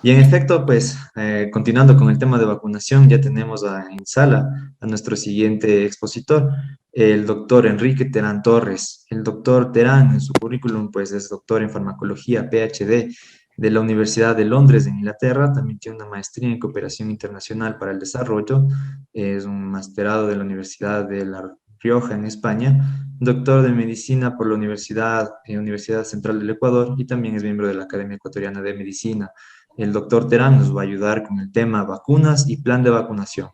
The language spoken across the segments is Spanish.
Y en efecto, pues continuando con el tema de vacunación, ya tenemos en sala a nuestro siguiente expositor, el doctor Enrique Terán Torres. El doctor Terán en su currículum, pues es doctor en farmacología, PhD de la Universidad de Londres en Inglaterra. También tiene una maestría en cooperación internacional para el desarrollo. Es un masterado de la Universidad de La Rioja en España. Doctor de medicina por la Universidad Central del Ecuador y también es miembro de la Academia Ecuatoriana de Medicina. El doctor Terán nos va a ayudar con el tema vacunas y plan de vacunación.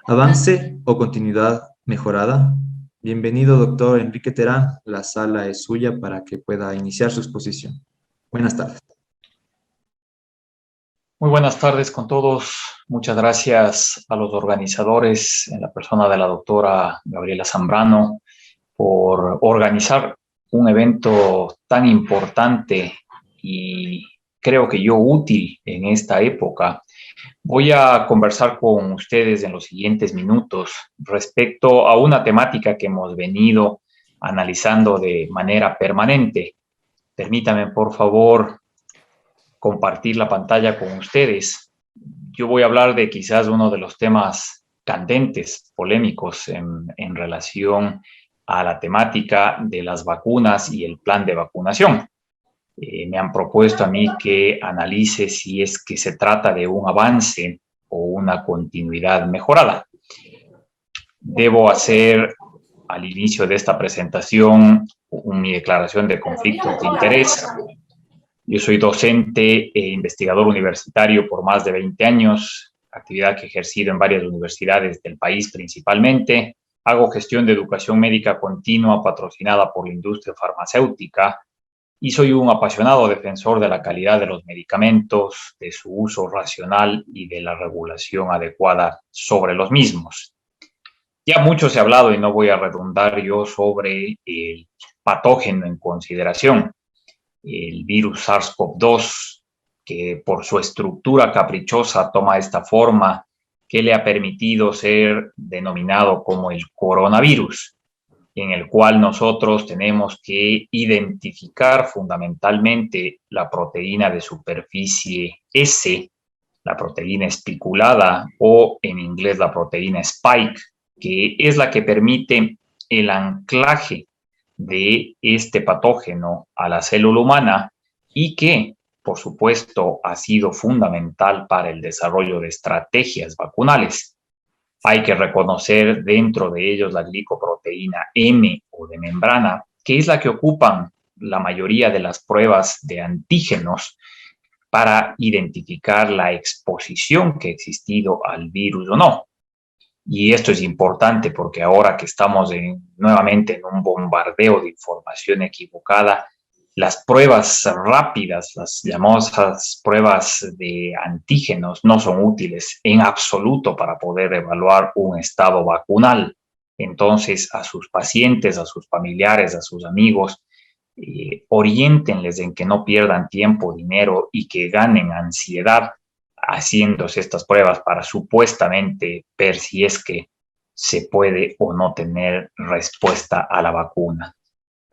¿Avance o continuidad mejorada? Bienvenido, doctor Enrique Terán. La sala es suya para que pueda iniciar su exposición. Buenas tardes. Muy buenas tardes con todos. Muchas gracias a los organizadores, en la persona de la doctora Gabriela Zambrano, por organizar un evento tan importante y creo que yo útil en esta época. Voy a conversar con ustedes en los siguientes minutos respecto a una temática que hemos venido analizando de manera permanente. Permítame, por favor, compartir la pantalla con ustedes. Yo voy a hablar de quizás uno de los temas candentes, polémicos en relación a la temática de las vacunas y el plan de vacunación. Me han propuesto a mí que analice si es que se trata de un avance o una continuidad mejorada. Debo hacer al inicio de esta presentación mi declaración de conflictos de interés. Yo soy docente e investigador universitario por más de 20 años, actividad que he ejercido en varias universidades del país principalmente. Hago gestión de educación médica continua patrocinada por la industria farmacéutica y soy un apasionado defensor de la calidad de los medicamentos, de su uso racional y de la regulación adecuada sobre los mismos. Ya mucho se ha hablado y no voy a redundar yo sobre el patógeno en consideración, el virus SARS-CoV-2, que por su estructura caprichosa toma esta forma que le ha permitido ser denominado como el coronavirus, en el cual nosotros tenemos que identificar fundamentalmente la proteína de superficie S, la proteína espiculada o en inglés la proteína spike, que es la que permite el anclaje de este patógeno a la célula humana y que, por supuesto, ha sido fundamental para el desarrollo de estrategias vacunales. Hay que reconocer dentro de ellos la glicoproteína M o de membrana, que es la que ocupan la mayoría de las pruebas de antígenos para identificar la exposición que ha existido al virus o no. Y esto es importante porque ahora que estamos nuevamente en un bombardeo de información equivocada, las pruebas rápidas, las llamadas pruebas de antígenos, no son útiles en absoluto para poder evaluar un estado vacunal. Entonces, a sus pacientes, a sus familiares, a sus amigos, oriéntenles en que no pierdan tiempo, dinero y que ganen ansiedad haciéndose estas pruebas para supuestamente ver si es que se puede o no tener respuesta a la vacuna.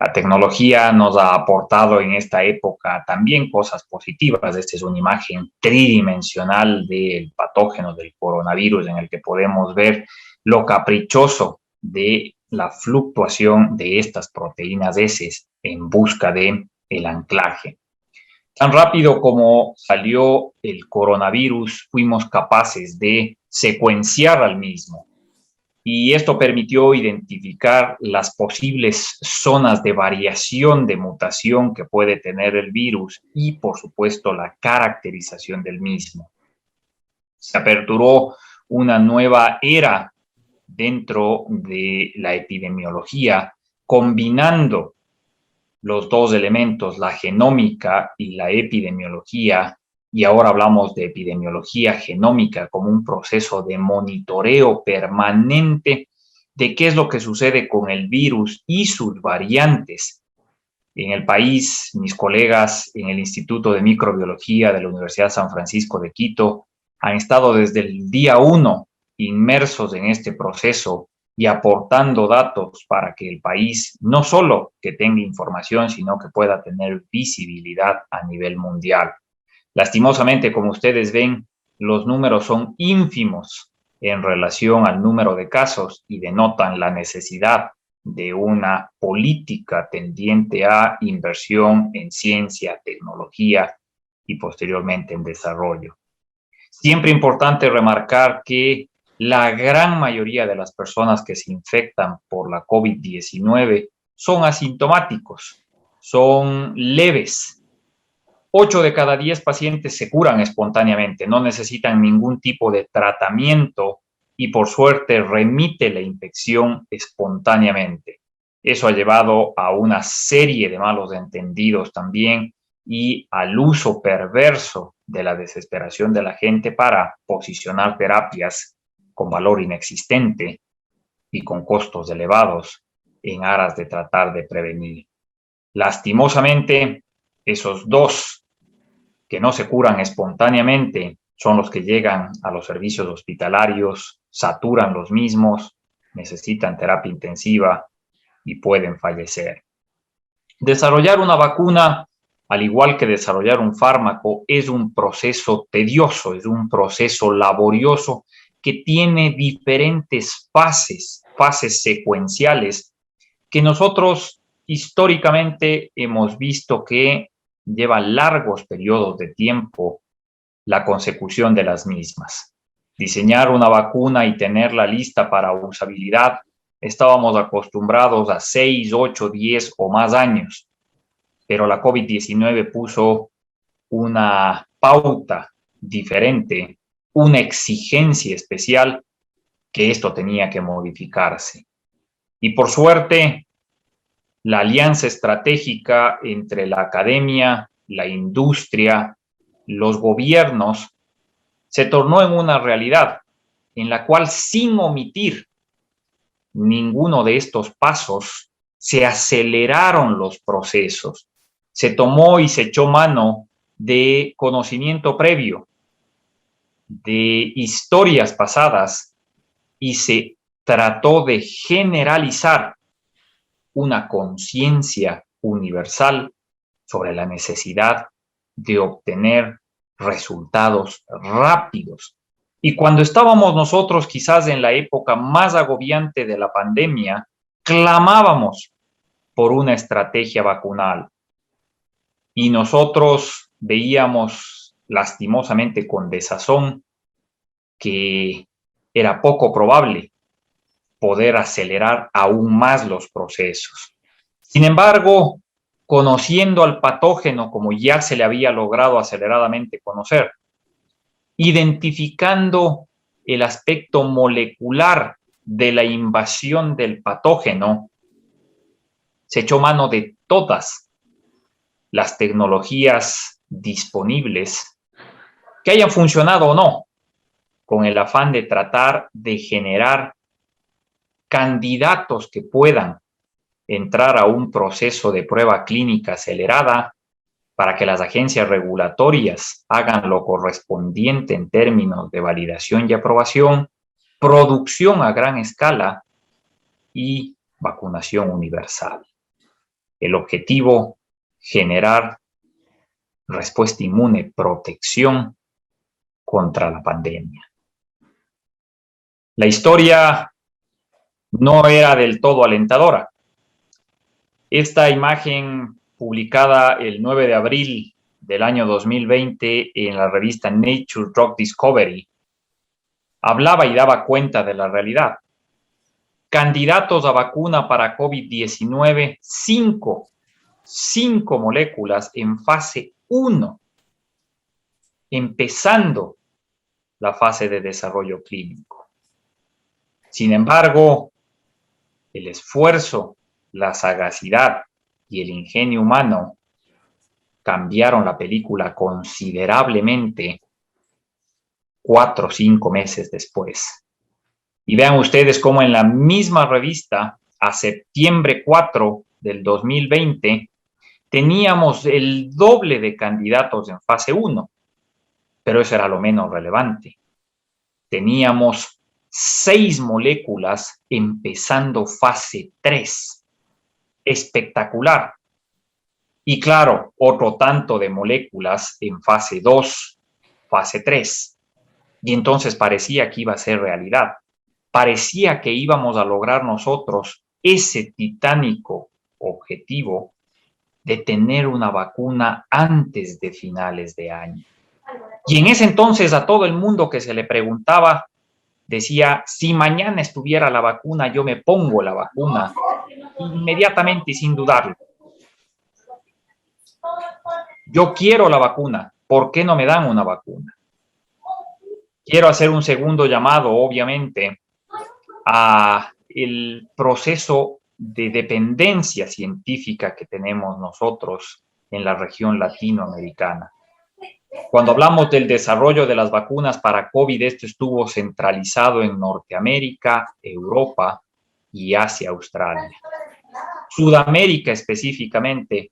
La tecnología nos ha aportado en esta época también cosas positivas. Esta es una imagen tridimensional del patógeno del coronavirus en el que podemos ver lo caprichoso de la fluctuación de estas proteínas S en busca de el anclaje. Tan rápido como salió el coronavirus, fuimos capaces de secuenciar al mismo. Y esto permitió identificar las posibles zonas de variación de mutación que puede tener el virus y, por supuesto, la caracterización del mismo. Se aperturó una nueva era dentro de la epidemiología, combinando los dos elementos, la genómica y la epidemiología, y ahora hablamos de epidemiología genómica como un proceso de monitoreo permanente de qué es lo que sucede con el virus y sus variantes. En el país, mis colegas en el Instituto de Microbiología de la Universidad San Francisco de Quito han estado desde el día 1 inmersos en este proceso y aportando datos para que el país no solo que tenga información, sino que pueda tener visibilidad a nivel mundial. Lastimosamente, como ustedes ven, los números son ínfimos en relación al número de casos y denotan la necesidad de una política tendiente a inversión en ciencia, tecnología y posteriormente en desarrollo. Siempre importante remarcar que la gran mayoría de las personas que se infectan por la COVID-19 son asintomáticos, son leves. 8 de cada 10 pacientes se curan espontáneamente, no necesitan ningún tipo de tratamiento y por suerte remite la infección espontáneamente. Eso ha llevado a una serie de malos entendidos también y al uso perverso de la desesperación de la gente para posicionar terapias con valor inexistente y con costos elevados en aras de tratar de prevenir. Lastimosamente, esos dos que no se curan espontáneamente son los que llegan a los servicios hospitalarios, saturan los mismos, necesitan terapia intensiva y pueden fallecer. Desarrollar una vacuna, al igual que desarrollar un fármaco, es un proceso tedioso, es un proceso laborioso que tiene diferentes fases secuenciales que nosotros históricamente hemos visto que lleva largos periodos de tiempo la consecución de las mismas. Diseñar una vacuna y tenerla lista para usabilidad, estábamos acostumbrados a 6, 8, 10 o más años, pero la COVID-19 puso una pauta diferente, una exigencia especial que esto tenía que modificarse. Y por suerte, la alianza estratégica entre la academia, la industria, los gobiernos, se tornó en una realidad en la cual, sin omitir ninguno de estos pasos, se aceleraron los procesos. Se tomó y se echó mano de conocimiento previo, de historias pasadas, y se trató de generalizar una conciencia universal sobre la necesidad de obtener resultados rápidos. Y cuando estábamos nosotros quizás en la época más agobiante de la pandemia, clamábamos por una estrategia vacunal. Y nosotros veíamos lastimosamente con desazón que era poco probable poder acelerar aún más los procesos. Sin embargo, conociendo al patógeno como ya se le había logrado aceleradamente conocer, identificando el aspecto molecular de la invasión del patógeno, se echó mano de todas las tecnologías disponibles, que hayan funcionado o no, con el afán de tratar de generar candidatos que puedan entrar a un proceso de prueba clínica acelerada para que las agencias regulatorias hagan lo correspondiente en términos de validación y aprobación, producción a gran escala y vacunación universal. El objetivo, generar respuesta inmune, protección contra la pandemia. La historia no era del todo alentadora. Esta imagen, publicada el 9 de abril del año 2020 en la revista Nature Drug Discovery, hablaba y daba cuenta de la realidad. Candidatos a vacuna para COVID-19, 5 moléculas en fase 1, empezando la fase de desarrollo clínico. Sin embargo, el esfuerzo, la sagacidad y el ingenio humano cambiaron la película considerablemente 4 o 5 meses después. Y vean ustedes cómo en la misma revista, a septiembre 4 del 2020, teníamos el doble de candidatos en fase 1, pero eso era lo menos relevante. Teníamos 6 moléculas empezando fase 3. Espectacular. Y claro, otro tanto de moléculas en fase 2, fase 3. Y entonces parecía que iba a ser realidad. Parecía que íbamos a lograr nosotros ese titánico objetivo de tener una vacuna antes de finales de año. Y en ese entonces a todo el mundo que se le preguntaba, decía, si mañana estuviera la vacuna, yo me pongo la vacuna inmediatamente y sin dudarlo. Yo quiero la vacuna, ¿por qué no me dan una vacuna? Quiero hacer un segundo llamado, obviamente, a el proceso de dependencia científica que tenemos nosotros en la región latinoamericana. Cuando hablamos del desarrollo de las vacunas para COVID, esto estuvo centralizado en Norteamérica, Europa y Asia, Australia. Sudamérica específicamente,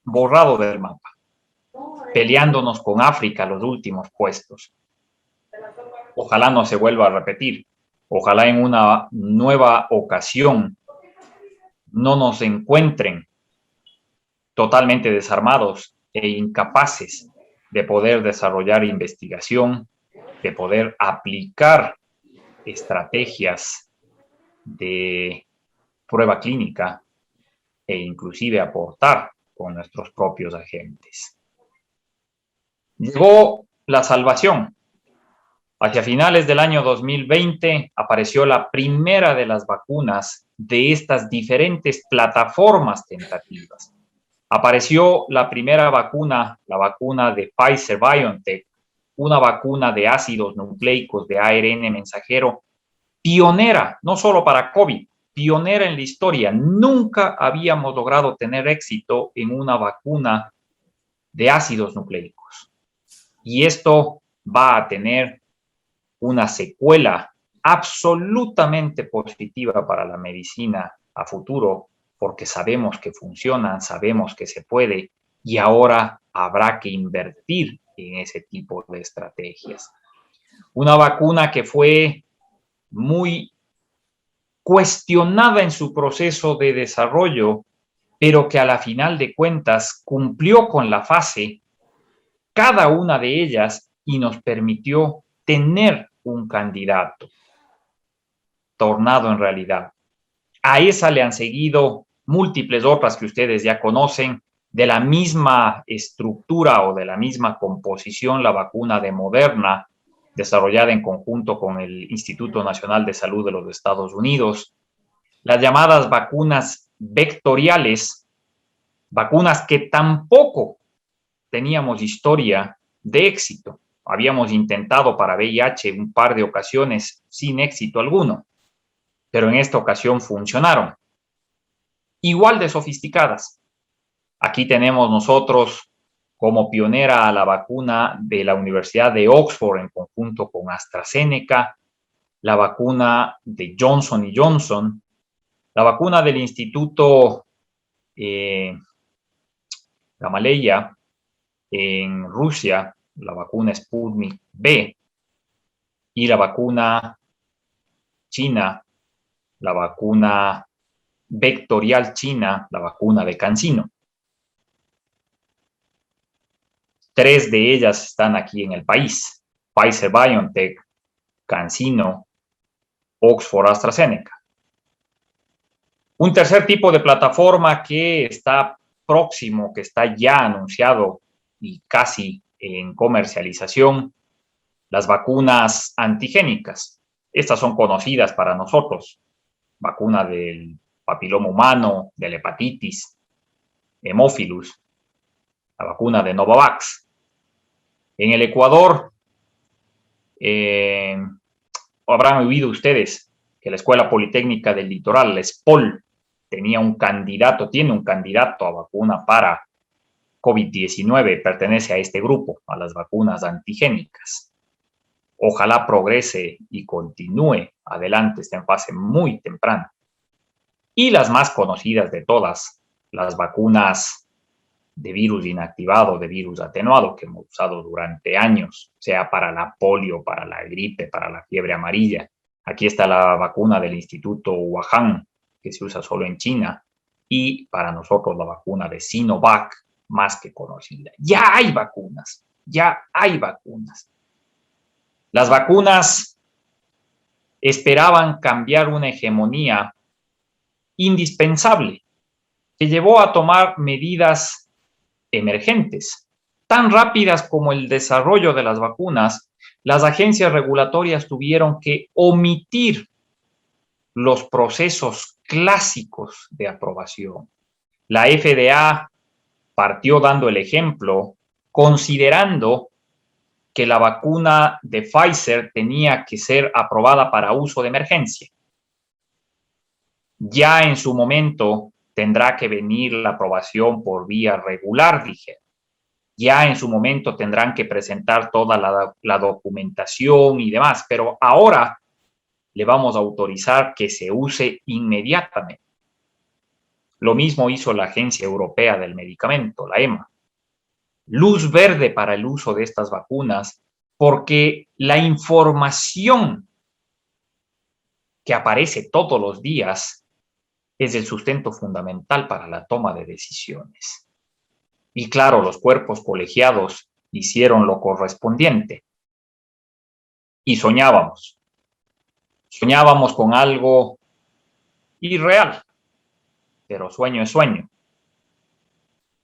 borrado del mapa, peleándonos con África los últimos puestos. Ojalá no se vuelva a repetir. Ojalá en una nueva ocasión no nos encuentren totalmente desarmados e incapaces de poder desarrollar investigación, de poder aplicar estrategias de prueba clínica e inclusive aportar con nuestros propios agentes. Llegó la salvación. Hacia finales del año 2020 apareció la primera de las vacunas de estas diferentes plataformas tentativas. Apareció la primera vacuna, la vacuna de Pfizer-BioNTech, una vacuna de ácidos nucleicos de ARN mensajero, pionera, no solo para COVID, pionera en la historia. Nunca habíamos logrado tener éxito en una vacuna de ácidos nucleicos. Y esto va a tener una secuela absolutamente positiva para la medicina a futuro, porque sabemos que funcionan, sabemos que se puede, y ahora habrá que invertir en ese tipo de estrategias. Una vacuna que fue muy cuestionada en su proceso de desarrollo, pero que a la final de cuentas cumplió con la fase, cada una de ellas, y nos permitió tener un candidato tornado en realidad. A esa le han seguido múltiples otras que ustedes ya conocen, de la misma estructura o de la misma composición, la vacuna de Moderna, desarrollada en conjunto con el Instituto Nacional de Salud de los Estados Unidos, las llamadas vacunas vectoriales, vacunas que tampoco teníamos historia de éxito. Habíamos intentado para VIH un par de ocasiones sin éxito alguno, pero en esta ocasión funcionaron. Igual de sofisticadas. Aquí tenemos nosotros como pionera a la vacuna de la Universidad de Oxford en conjunto con AstraZeneca, la vacuna de Johnson Johnson, la vacuna del Instituto Gamaleya en Rusia, la vacuna Sputnik B, y la vacuna china, la vacuna vectorial china, la vacuna de CanSino. 3 de ellas están aquí en el país: Pfizer-BioNTech, CanSino, Oxford AstraZeneca. Un tercer tipo de plataforma que está próximo, que está ya anunciado y casi en comercialización, las vacunas antigénicas. Estas son conocidas para nosotros: vacuna del papiloma humano, de la hepatitis, hemófilus, la vacuna de Novavax. En el Ecuador, habrán oído ustedes que la Escuela Politécnica del Litoral, la ESPOL, tiene un candidato a vacuna para COVID-19, pertenece a este grupo, a las vacunas antigénicas. Ojalá progrese y continúe adelante, está en fase muy temprana. Y las más conocidas de todas, las vacunas de virus inactivado, de virus atenuado, que hemos usado durante años, sea para la polio, para la gripe, para la fiebre amarilla. Aquí está la vacuna del Instituto Wuhan, que se usa solo en China, y para nosotros la vacuna de Sinovac, más que conocida. Ya hay vacunas, ya hay vacunas. Las vacunas esperaban cambiar una hegemonía indispensable que llevó a tomar medidas emergentes. Tan rápidas como el desarrollo de las vacunas, las agencias regulatorias tuvieron que omitir los procesos clásicos de aprobación. La FDA partió dando el ejemplo, considerando que la vacuna de Pfizer tenía que ser aprobada para uso de emergencia. Ya en su momento tendrá que venir la aprobación por vía regular, dije. Ya en su momento tendrán que presentar toda la documentación y demás, pero ahora le vamos a autorizar que se use inmediatamente. Lo mismo hizo la Agencia Europea del Medicamento, la EMA. Luz verde para el uso de estas vacunas, porque la información que aparece todos los días es el sustento fundamental para la toma de decisiones. Y claro, los cuerpos colegiados hicieron lo correspondiente. Y soñábamos con algo irreal, pero sueño es sueño.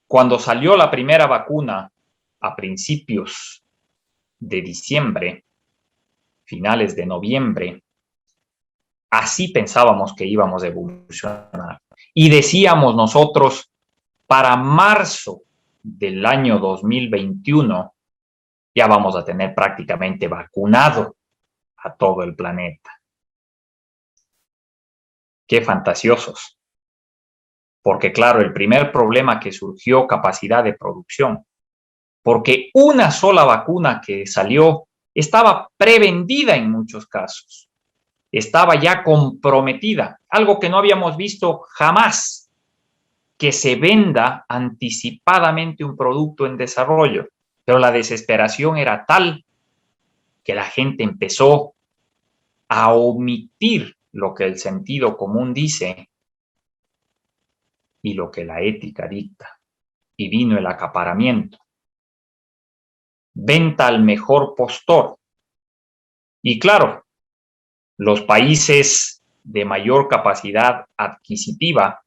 Cuando salió la primera vacuna a principios de diciembre, finales de noviembre, así pensábamos que íbamos a evolucionar. Y decíamos nosotros, para marzo del año 2021, ya vamos a tener prácticamente vacunado a todo el planeta. Qué fantasiosos. Porque claro, el primer problema que surgió, capacidad de producción. Porque una sola vacuna que salió estaba prevendida en muchos casos. Estaba ya comprometida, algo que no habíamos visto jamás, que se venda anticipadamente un producto en desarrollo. Pero la desesperación era tal que la gente empezó a omitir lo que el sentido común dice y lo que la ética dicta. Y vino el acaparamiento. Venta al mejor postor. Y claro, los países de mayor capacidad adquisitiva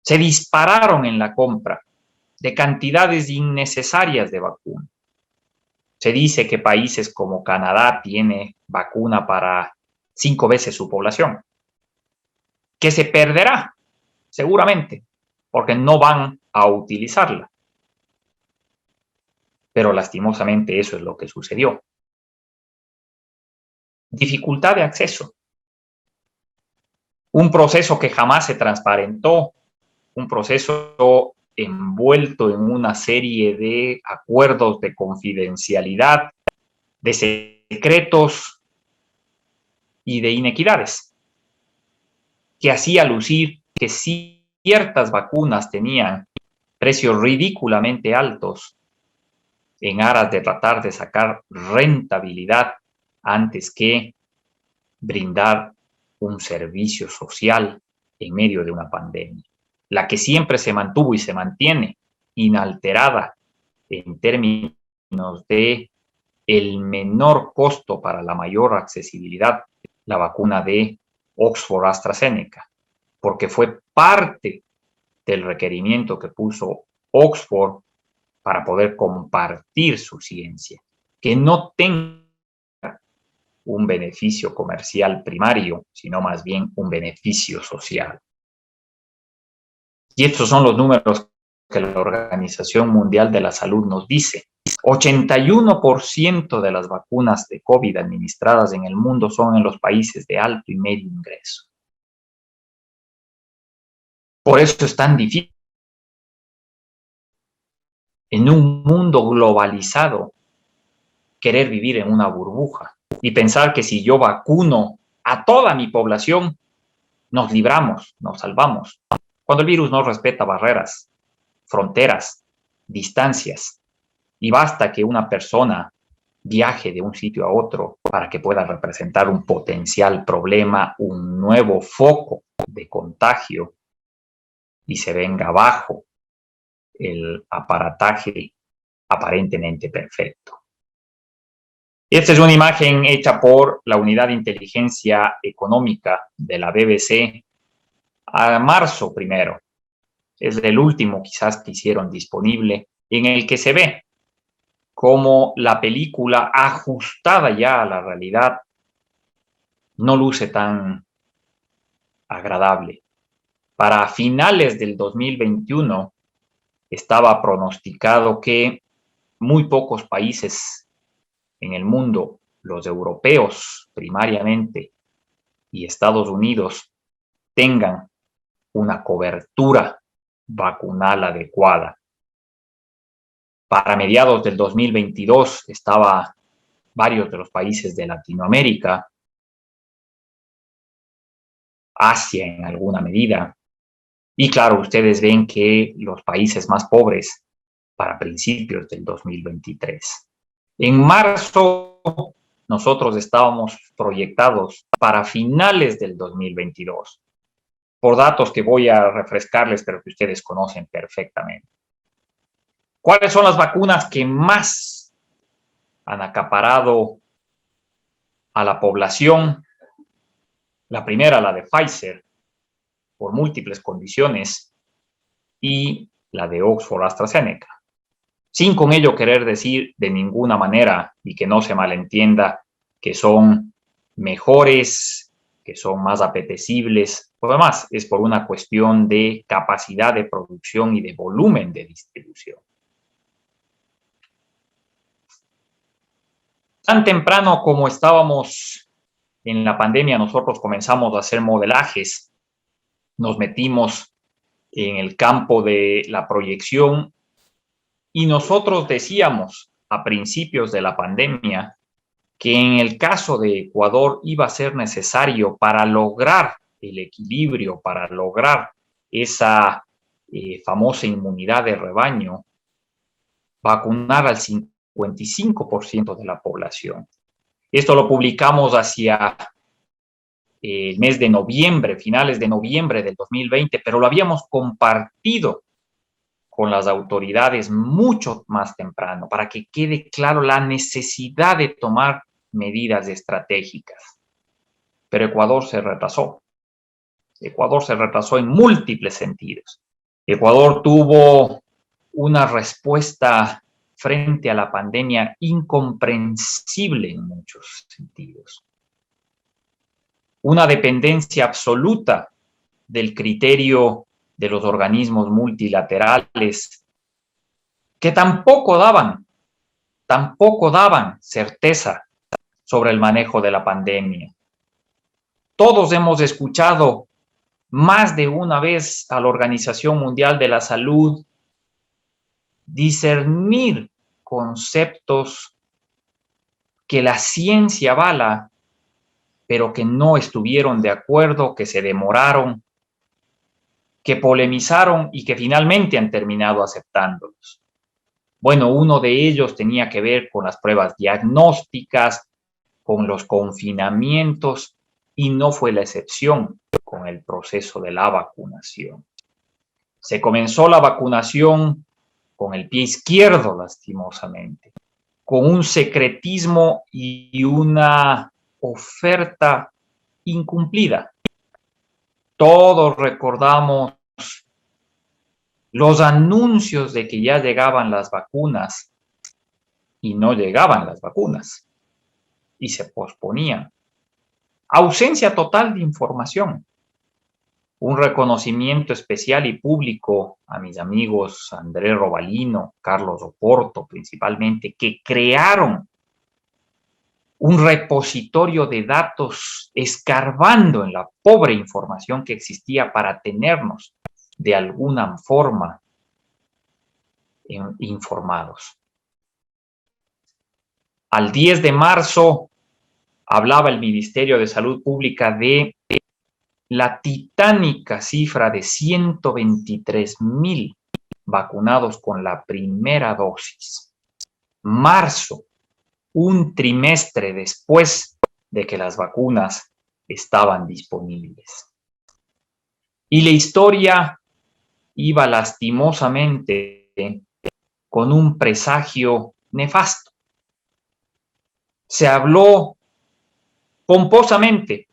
se dispararon en la compra de cantidades innecesarias de vacuna. Se dice que países como Canadá tiene vacuna para 5 veces su población, que se perderá seguramente porque no van a utilizarla. Pero lastimosamente eso es lo que sucedió. Dificultad de acceso. Un proceso que jamás se transparentó, un proceso envuelto en una serie de acuerdos de confidencialidad, de secretos y de inequidades, que hacía lucir que ciertas vacunas tenían precios ridículamente altos en aras de tratar de sacar rentabilidad antes que brindar un servicio social en medio de una pandemia. La que siempre se mantuvo y se mantiene inalterada en términos de el menor costo para la mayor accesibilidad, la vacuna de Oxford AstraZeneca, porque fue parte del requerimiento que puso Oxford para poder compartir su ciencia, que no tenga un beneficio comercial primario, sino más bien un beneficio social. Y estos son los números que la Organización Mundial de la Salud nos dice. 81% de las vacunas de COVID administradas en el mundo son en los países de alto y medio ingreso. Por eso es tan difícil. En un mundo globalizado, querer vivir en una burbuja y pensar que si yo vacuno a toda mi población, nos libramos, nos salvamos. Cuando el virus no respeta barreras, fronteras, distancias, y basta que una persona viaje de un sitio a otro para que pueda representar un potencial problema, un nuevo foco de contagio, y se venga bajo el aparataje aparentemente perfecto. Esta es una imagen hecha por la Unidad de Inteligencia Económica de la BBC a marzo primero. Es el último quizás que hicieron disponible, en el que se ve cómo la película ajustada ya a la realidad no luce tan agradable. Para finales del 2021 estaba pronosticado que muy pocos países en el mundo, los europeos primariamente y Estados Unidos, tengan una cobertura vacunal adecuada. Para mediados del 2022 estaba varios de los países de Latinoamérica, Asia en alguna medida, y claro, ustedes ven que los países más pobres para principios del 2023. En marzo nosotros estábamos proyectados para finales del 2022, por datos que voy a refrescarles, pero que ustedes conocen perfectamente. ¿Cuáles son las vacunas que más han acaparado a la población? La primera, la de Pfizer, por múltiples condiciones, y la de Oxford AstraZeneca. Sin con ello querer decir de ninguna manera, y que no se malentienda, que son mejores, que son más apetecibles. Por demás, es por una cuestión de capacidad de producción y de volumen de distribución. Tan temprano como estábamos en la pandemia, nosotros comenzamos a hacer modelajes, nos metimos en el campo de la proyección y nosotros decíamos a principios de la pandemia que en el caso de Ecuador iba a ser necesario para lograr el equilibrio, para lograr esa famosa inmunidad de rebaño, vacunar al 55% de la población. Esto lo publicamos hacia el mes de noviembre, finales de noviembre del 2020, pero lo habíamos compartido con las autoridades mucho más temprano para que quede claro la necesidad de tomar medidas estratégicas. Pero Ecuador se retrasó. Ecuador se retrasó en múltiples sentidos. Ecuador tuvo una respuesta frente a la pandemia incomprensible en muchos sentidos. Una dependencia absoluta del criterio de los organismos multilaterales que tampoco daban certeza sobre el manejo de la pandemia. Todos hemos escuchado más de una vez a la Organización Mundial de la Salud discernir conceptos que la ciencia avala, pero que no estuvieron de acuerdo, que se demoraron, que polemizaron y que finalmente han terminado aceptándolos. Bueno, uno de ellos tenía que ver con las pruebas diagnósticas, con los confinamientos, y no fue la excepción con el proceso de la vacunación. Se comenzó la vacunación con el pie izquierdo, lastimosamente, con un secretismo y una oferta incumplida. Todos recordamos los anuncios de que ya llegaban las vacunas y no llegaban las vacunas y se posponían. Ausencia total de información. Un reconocimiento especial y público a mis amigos Andrés Robalino, Carlos Oporto principalmente, que crearon un repositorio de datos escarbando en la pobre información que existía para tenernos de alguna forma informados. Al 10 de marzo hablaba el Ministerio de Salud Pública de la titánica cifra de 123,000 vacunados con la primera dosis. Marzo, un trimestre después de que las vacunas estaban disponibles. Y la historia iba lastimosamente con un presagio nefasto. Se habló pomposamente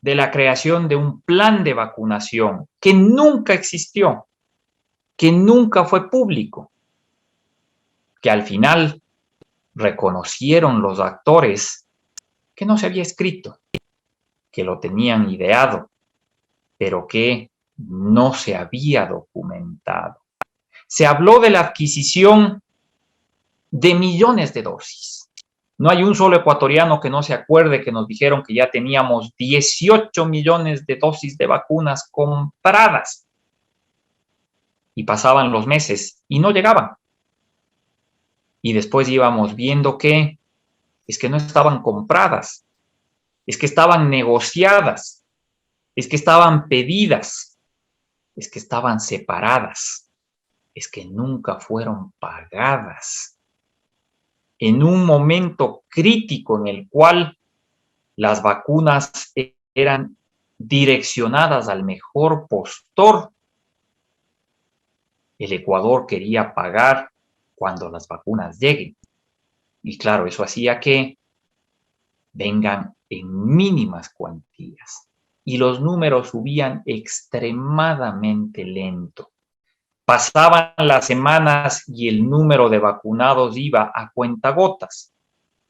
de la creación de un plan de vacunación que nunca existió, que nunca fue público, que al final reconocieron los actores que no se había escrito, que lo tenían ideado, pero que no se había documentado. Se habló de la adquisición de millones de dosis. No hay un solo ecuatoriano que no se acuerde que nos dijeron que ya teníamos 18 millones de dosis de vacunas compradas. Y pasaban los meses y no llegaban. Y después íbamos viendo que es que no estaban compradas, es que estaban negociadas, es que estaban pedidas, es que estaban separadas, es que nunca fueron pagadas. En un momento crítico en el cual las vacunas eran direccionadas al mejor postor, el Ecuador quería pagar cuando las vacunas lleguen. Y claro, eso hacía que vengan en mínimas cuantías. Y los números subían extremadamente lento. Pasaban las semanas y el número de vacunados iba a cuentagotas.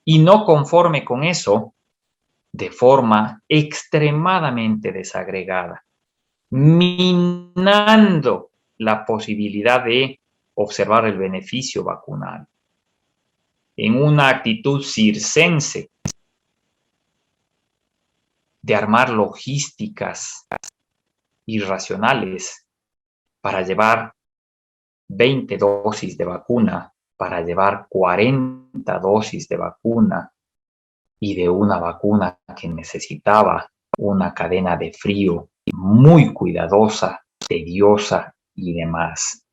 Y no conforme con eso, de forma extremadamente desagregada, minando la posibilidad de observar el beneficio vacunal. En una actitud circense de armar logísticas irracionales para llevar 20 dosis de vacuna, para llevar 40 dosis de vacuna y de una vacuna que necesitaba una cadena de frío muy cuidadosa, tediosa y demás.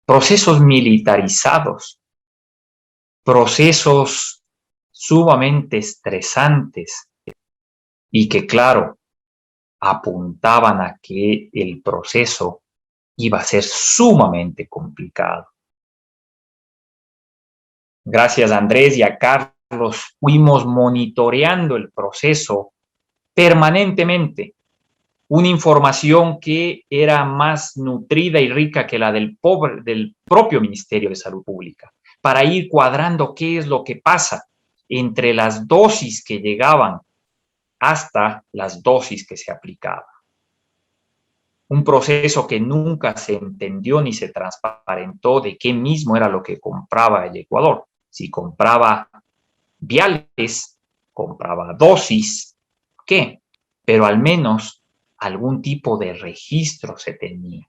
Procesos militarizados, procesos sumamente estresantes y que, claro, apuntaban a que el proceso iba a ser sumamente complicado. Gracias a Andrés y a Carlos fuimos monitoreando el proceso permanentemente. Una información que era más nutrida y rica que la del propio Ministerio de Salud Pública, para ir cuadrando qué es lo que pasa entre las dosis que llegaban hasta las dosis que se aplicaban. Un proceso que nunca se entendió ni se transparentó de qué mismo era lo que compraba el Ecuador. Si compraba viales, compraba dosis, ¿qué? Pero al menos algún tipo de registro se tenía.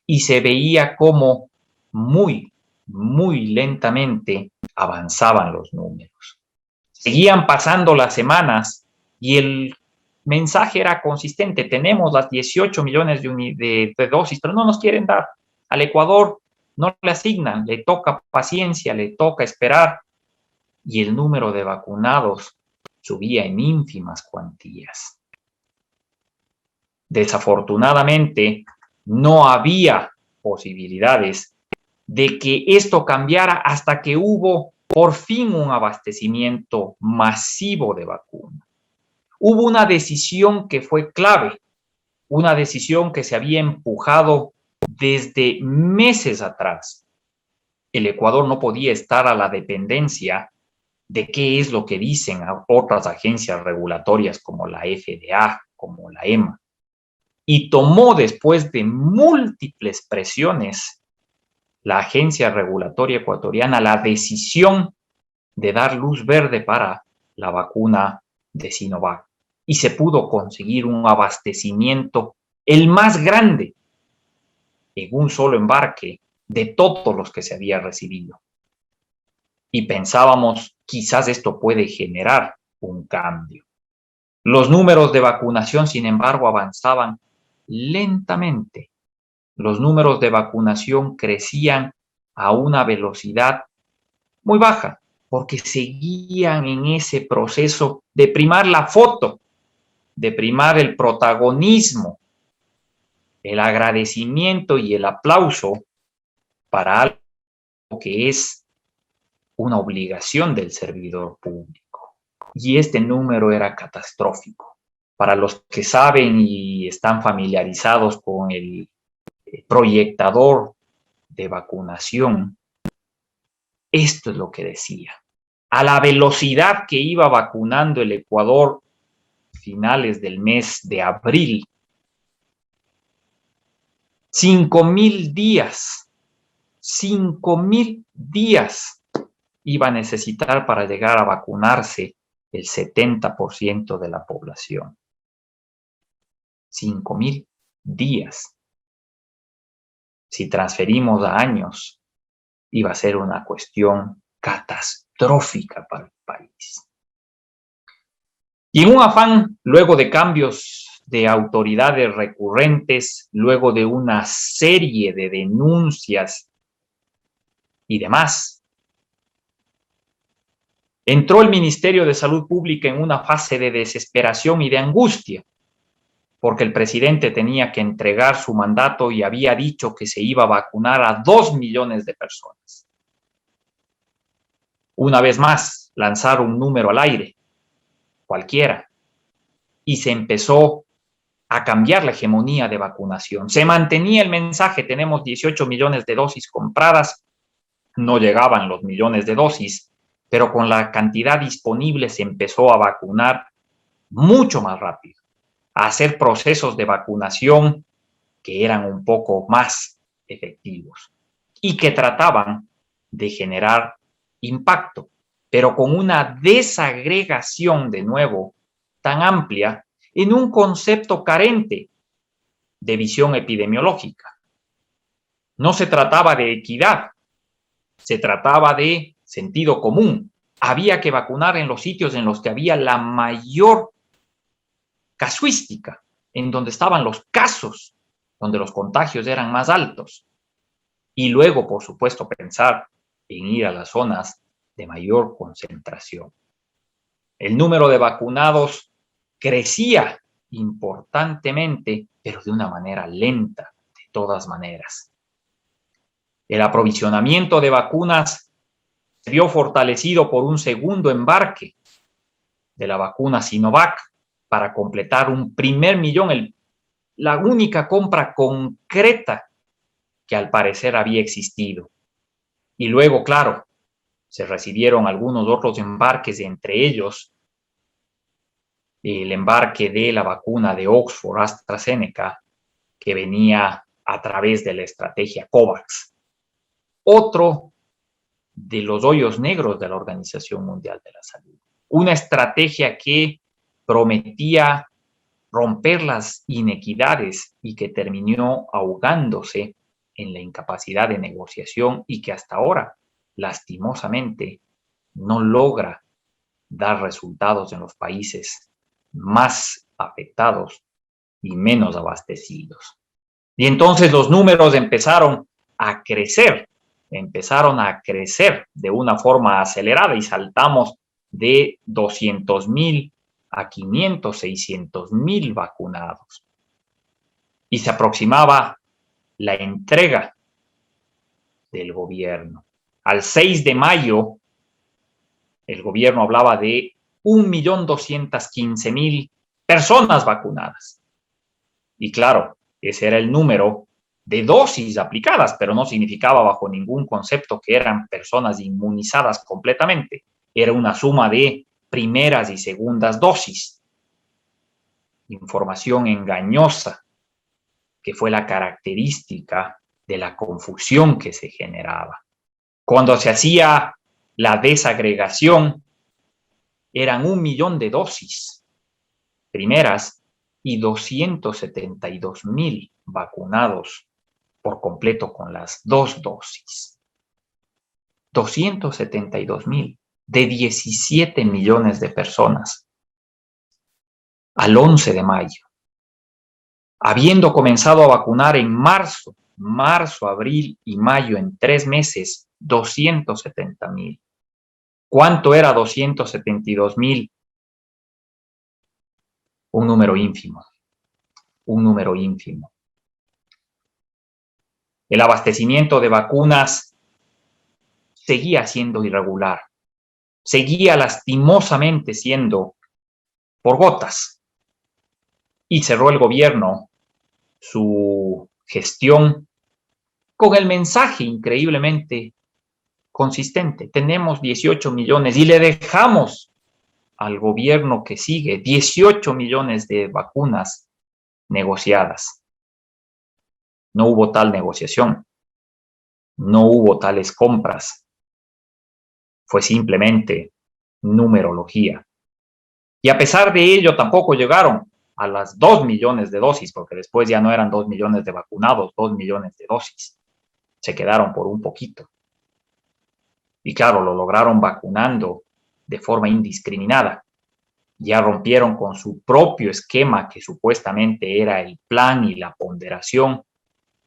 Y se veía cómo muy lentamente avanzaban los números. Seguían pasando las semanas y el mensaje era consistente. Tenemos las 18 millones de dosis, pero no nos quieren dar. Al Ecuador no le asignan, le toca paciencia, le toca esperar. Y el número de vacunados subía en ínfimas cuantías. Desafortunadamente, no había posibilidades de que esto cambiara hasta que hubo por fin un abastecimiento masivo de vacuna. Hubo una decisión que fue clave, una decisión que se había empujado desde meses atrás. El Ecuador no podía estar a la dependencia de qué es lo que dicen otras agencias regulatorias como la FDA, como la EMA. Y tomó, después de múltiples presiones, la agencia regulatoria ecuatoriana la decisión de dar luz verde para la vacuna de Sinovac. Y se pudo conseguir un abastecimiento, el más grande, en un solo embarque, de todos los que se había recibido. Y pensábamos, quizás esto puede generar un cambio. Los números de vacunación, sin embargo, avanzaban lentamente. Los números de vacunación crecían a una velocidad muy baja, porque seguían en ese proceso de primar la foto, de primar el protagonismo, el agradecimiento y el aplauso para algo que es una obligación del servidor público. Y este número era catastrófico. Para los que saben y están familiarizados con el proyectador de vacunación, esto es lo que decía. A la velocidad que iba vacunando el Ecuador finales del mes de abril, 5.000 días, 5.000 días iba a necesitar para llegar a vacunarse el 70% de la población. 5.000 días. Si transferimos a años, iba a ser una cuestión catastrófica para el país. Y en un afán, luego de cambios de autoridades recurrentes, luego de una serie de denuncias y demás, entró el Ministerio de Salud Pública en una fase de desesperación y de angustia, porque el presidente tenía que entregar su mandato y había dicho que se iba a vacunar a 2 millones de personas. Una vez más, lanzar un número al aire, cualquiera, y se empezó a cambiar la hegemonía de vacunación. Se mantenía el mensaje, tenemos 18 millones de dosis compradas, no llegaban los millones de dosis, pero con la cantidad disponible se empezó a vacunar mucho más rápido, a hacer procesos de vacunación que eran un poco más efectivos y que trataban de generar impacto, pero con una desagregación de nuevo tan amplia en un concepto carente de visión epidemiológica. No se trataba de equidad, se trataba de sentido común. Había que vacunar en los sitios en los que había la mayor casuística, en donde estaban los casos, donde los contagios eran más altos. Y luego, por supuesto, pensar en ir a las zonas de mayor concentración. El número de vacunados crecía importantemente, pero de una manera lenta, de todas maneras. El aprovisionamiento de vacunas se vio fortalecido por un segundo embarque de la vacuna Sinovac para completar un primer millón, la única compra concreta que al parecer había existido. Y luego, claro, se recibieron algunos otros embarques, entre ellos el embarque de la vacuna de Oxford AstraZeneca, que venía a través de la estrategia COVAX. Otro de los hoyos negros de la Organización Mundial de la Salud. Una estrategia que prometía romper las inequidades y que terminó ahogándose en la incapacidad de negociación y que hasta ahora, lastimosamente, no logra dar resultados en los países más afectados y menos abastecidos. Y entonces los números empezaron a crecer de una forma acelerada y saltamos de 200.000 a 500, 600.000 vacunados. Y se aproximaba la entrega del gobierno. Al 6 de mayo, el gobierno hablaba de 1.215.000 personas vacunadas. Y claro, ese era el número de dosis aplicadas, pero no significaba bajo ningún concepto que eran personas inmunizadas completamente. Era una suma de primeras y segundas dosis. Información engañosa, que fue la característica de la confusión que se generaba. Cuando se hacía la desagregación, eran 1 millón de dosis primeras y 272.000 vacunados por completo con las 2 dosis. 272.000 de 17 millones de personas al 11 de mayo. Habiendo comenzado a vacunar en marzo, abril y mayo, en 3 meses, 270.000. ¿Cuánto era 272.000? Un número ínfimo. El abastecimiento de vacunas seguía siendo irregular, seguía lastimosamente siendo por gotas. Y cerró el gobierno su gestión con el mensaje increíblemente consistente. Tenemos 18 millones y le dejamos al gobierno que sigue 18 millones de vacunas negociadas. No hubo tal negociación, no hubo tales compras, fue simplemente numerología. Y a pesar de ello tampoco llegaron a las 2 millones de dosis, porque después ya no eran 2 millones de vacunados, 2 millones de dosis. Se quedaron por un poquito. Y claro, lo lograron vacunando de forma indiscriminada. Ya rompieron con su propio esquema que supuestamente era el plan y la ponderación,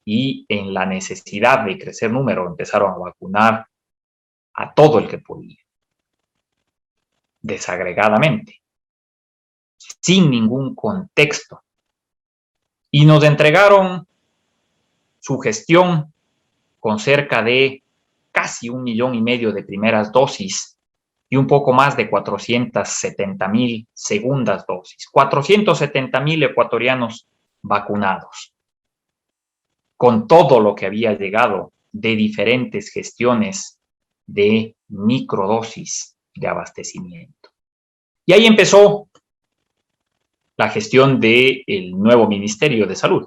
y en la necesidad de crecer número empezaron a vacunar a todo el que podía, desagregadamente, sin ningún contexto. Y nos entregaron su gestión con cerca de casi 1,5 millones de primeras dosis y un poco más de 470,000 segundas dosis. 470,000 ecuatorianos vacunados, con todo lo que había llegado de diferentes gestiones de microdosis de abastecimiento. Y ahí empezó la gestión del nuevo Ministerio de Salud,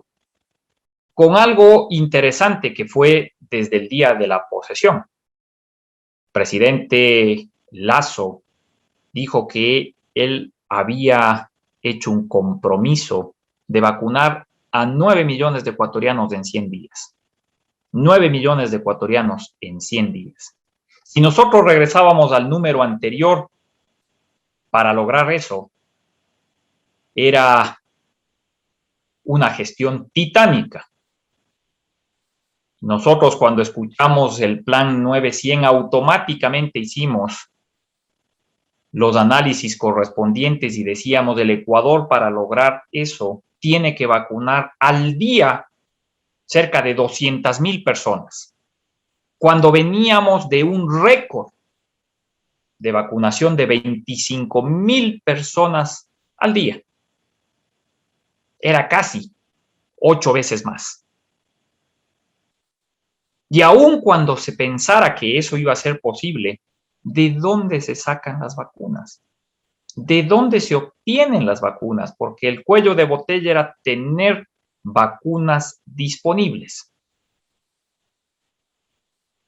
con algo interesante que fue desde el día de la posesión. El presidente Lasso dijo que él había hecho un compromiso de vacunar a 9 millones de ecuatorianos en 100 días. 9 millones de ecuatorianos en 100 días. Si nosotros regresábamos al número anterior, para lograr eso, era una gestión titánica. Nosotros cuando escuchamos el plan 900, automáticamente hicimos los análisis correspondientes y decíamos, el Ecuador para lograr eso tiene que vacunar al día cerca de 200,000 personas. Cuando veníamos de un récord de vacunación de 25,000 personas al día. Era casi 8 veces más. Y aun cuando se pensara que eso iba a ser posible, ¿de dónde se sacan las vacunas? ¿De dónde se obtienen las vacunas? Porque el cuello de botella era tener vacunas disponibles.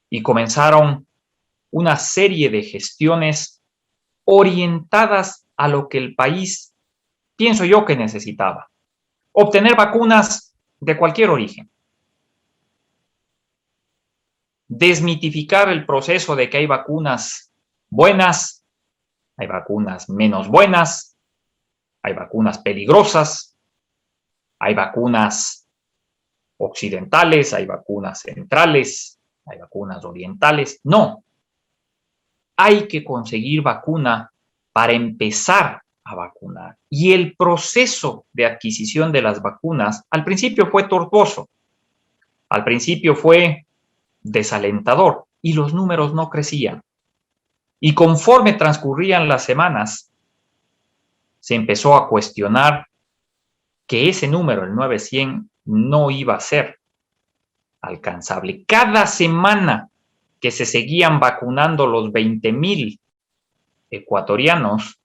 Y comenzaron una serie de gestiones orientadas a lo que el país, pienso yo, que necesitaba. Obtener vacunas de cualquier origen. Desmitificar el proceso de que hay vacunas buenas, hay vacunas menos buenas, hay vacunas peligrosas, hay vacunas occidentales, hay vacunas centrales, hay vacunas orientales. No. Hay que conseguir vacuna para empezar a vacunar. Y el proceso de adquisición de las vacunas al principio fue tortuoso, al principio fue desalentador y los números no crecían. Y conforme transcurrían las semanas, se empezó a cuestionar que ese número, el 900, no iba a ser alcanzable. Cada semana que se seguían vacunando los 20,000 ecuatorianos,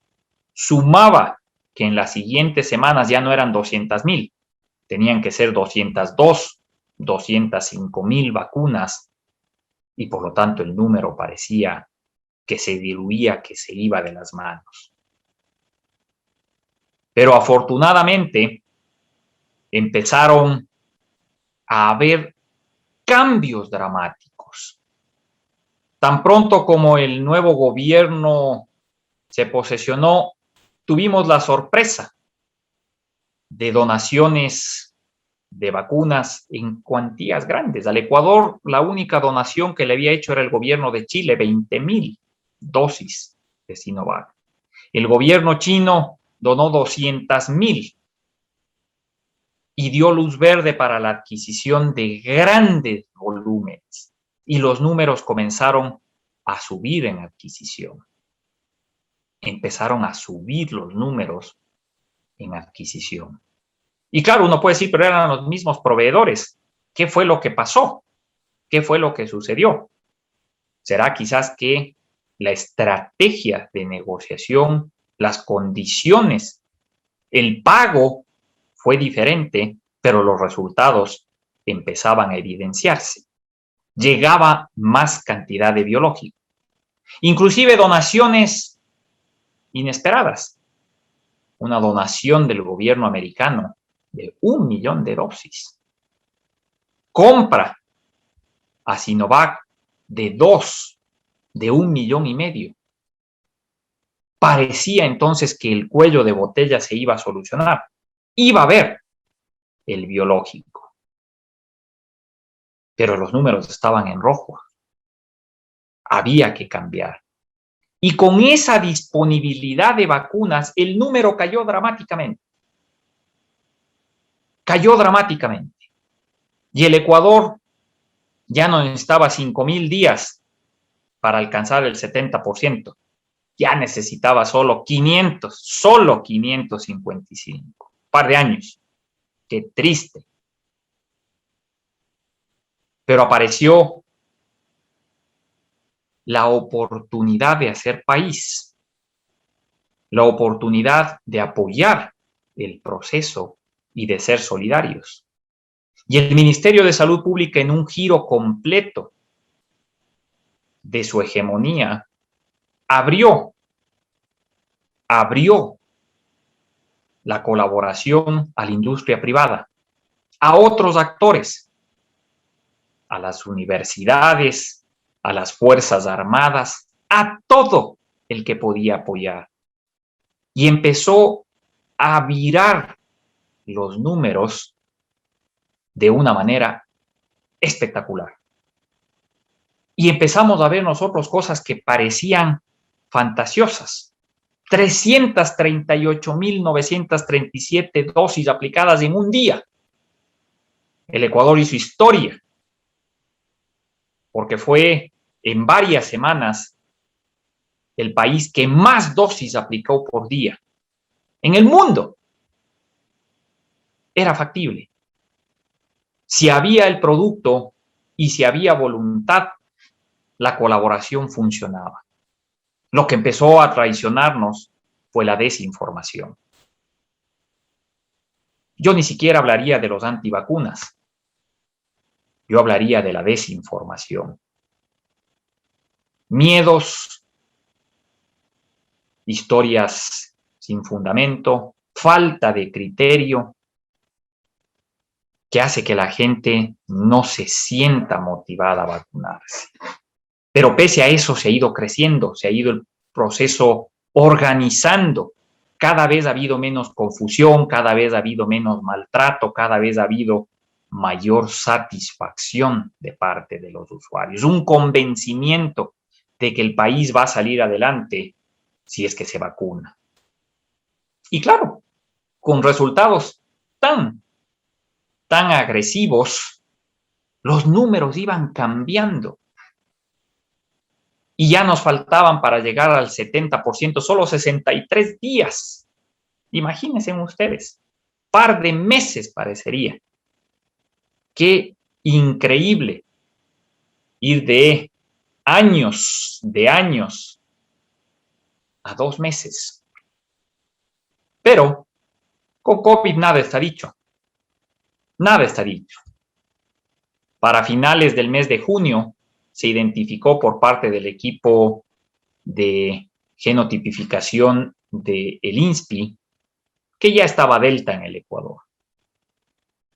sumaba que en las siguientes semanas ya no eran 200,000, tenían que ser 202, 205,000 vacunas, y por lo tanto el número parecía que se diluía, que se iba de las manos. Pero afortunadamente empezaron a haber cambios dramáticos. Tan pronto como el nuevo gobierno se posesionó, tuvimos la sorpresa de donaciones de vacunas en cuantías grandes. Al Ecuador, la única donación que le había hecho era el gobierno de Chile, 20,000 dosis de Sinovac. El gobierno chino donó 200,000. y dio luz verde para la adquisición de grandes volúmenes. Y los números comenzaron a subir en adquisición. Empezaron a subir los números en adquisición. Y claro, uno puede decir, pero eran los mismos proveedores. ¿Qué fue lo que pasó? ¿Qué fue lo que sucedió? ¿Será quizás que la estrategia de negociación, las condiciones, el pago fue diferente, pero los resultados empezaban a evidenciarse? Llegaba más cantidad de biológico, inclusive donaciones inesperadas. Una donación del gobierno americano de 1 millón de dosis. Compra a Sinovac de 2, de 1,5 millones. Parecía entonces que el cuello de botella se iba a solucionar. Iba a haber el biológico. Pero los números estaban en rojo. Había que cambiar. Y con esa disponibilidad de vacunas, el número cayó dramáticamente. Cayó dramáticamente. Y el Ecuador ya no necesitaba 5,000 días para alcanzar el 70%. Ya necesitaba solo 555. Un par de años. Qué triste. Pero apareció la oportunidad de hacer país, la oportunidad de apoyar el proceso y de ser solidarios. Y el Ministerio de Salud Pública, en un giro completo de su hegemonía, abrió la colaboración a la industria privada, a otros actores, a las universidades, a las Fuerzas Armadas, a todo el que podía apoyar. Y empezó a virar los números de una manera espectacular. Y empezamos a ver nosotros cosas que parecían fantasiosas. 338,937 dosis aplicadas en un día. El Ecuador hizo historia, porque fue en varias semanas el país que más dosis aplicó por día. En el mundo era factible. Si había el producto y si había voluntad, la colaboración funcionaba. Lo que empezó a traicionarnos fue la desinformación. Yo ni siquiera hablaría de los antivacunas. Yo hablaría de la desinformación. Miedos, historias sin fundamento, falta de criterio, que hace que la gente no se sienta motivada a vacunarse. Pero pese a eso se ha ido creciendo, se ha ido el proceso organizando. Cada vez ha habido menos confusión, cada vez ha habido menos maltrato, cada vez ha habido mayor satisfacción de parte de los usuarios. Un convencimiento de que el país va a salir adelante si es que se vacuna. Y claro, con resultados tan agresivos, los números iban cambiando. Y ya nos faltaban para llegar al 70%, solo 63 días. Imagínense ustedes, par de meses parecería. Qué increíble ir de años a 2 meses. Pero con COVID nada está dicho. Nada está dicho. Para finales del mes de junio se identificó por parte del equipo de genotipificación del INSPI que ya estaba Delta en el Ecuador.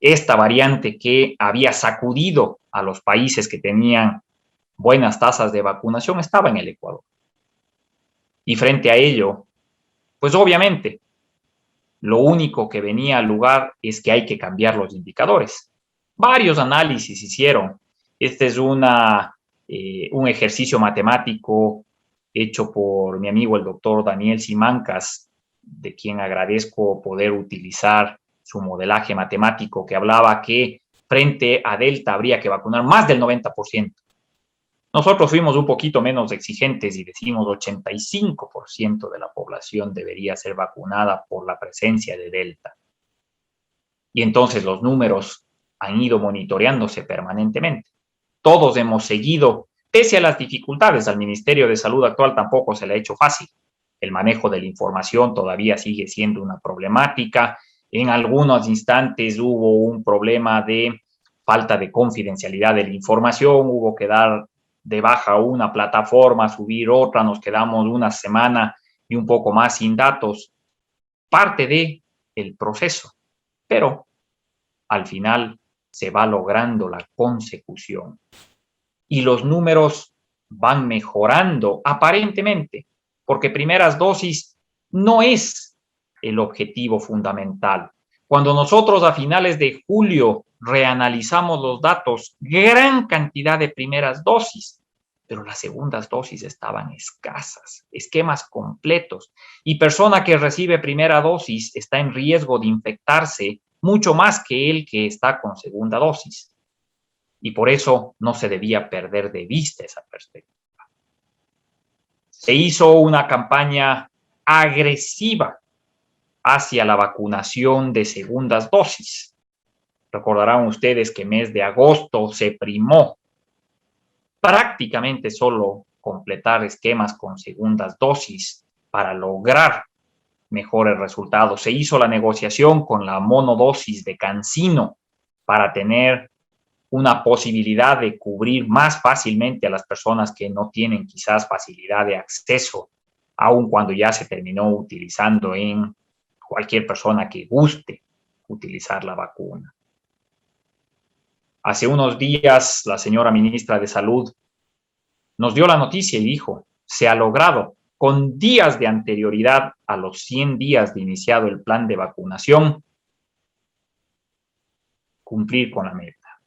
Esta variante que había sacudido a los países que tenían buenas tasas de vacunación estaba en el Ecuador. Y frente a ello, pues obviamente, lo único que venía al lugar es que hay que cambiar los indicadores. Varios análisis hicieron. Este es un ejercicio matemático hecho por mi amigo el doctor Daniel Simancas, de quien agradezco poder utilizar su modelaje matemático que hablaba que frente a Delta habría que vacunar más del 90%. Nosotros fuimos un poquito menos exigentes y decimos 85% de la población debería ser vacunada por la presencia de Delta. Y entonces los números han ido monitoreándose permanentemente. Todos hemos seguido, pese a las dificultades, al Ministerio de Salud actual tampoco se le ha hecho fácil. El manejo de la información todavía sigue siendo una problemática. En algunos instantes hubo un problema de falta de confidencialidad de la información, hubo que dar de baja una plataforma, subir otra, nos quedamos una semana y un poco más sin datos. Parte del proceso, pero al final se va logrando la consecución y los números van mejorando aparentemente, porque primeras dosis no es el objetivo fundamental. Cuando nosotros a finales de julio reanalizamos los datos, gran cantidad de primeras dosis, pero las segundas dosis estaban escasas, esquemas completos, y persona que recibe primera dosis está en riesgo de infectarse mucho más que el que está con segunda dosis. Y por eso no se debía perder de vista esa perspectiva. Se hizo una campaña agresiva hacia la vacunación de segundas dosis. Recordarán ustedes que mes de agosto se primó prácticamente solo completar esquemas con segundas dosis para lograr mejores resultados. Se hizo la negociación con la monodosis de CanSino para tener una posibilidad de cubrir más fácilmente a las personas que no tienen quizás facilidad de acceso, aun cuando ya se terminó utilizando en cualquier persona que guste utilizar la vacuna. Hace unos días, la señora ministra de Salud nos dio la noticia y dijo, se ha logrado con días de anterioridad a los 100 días de iniciado el plan de vacunación, cumplir con la meta.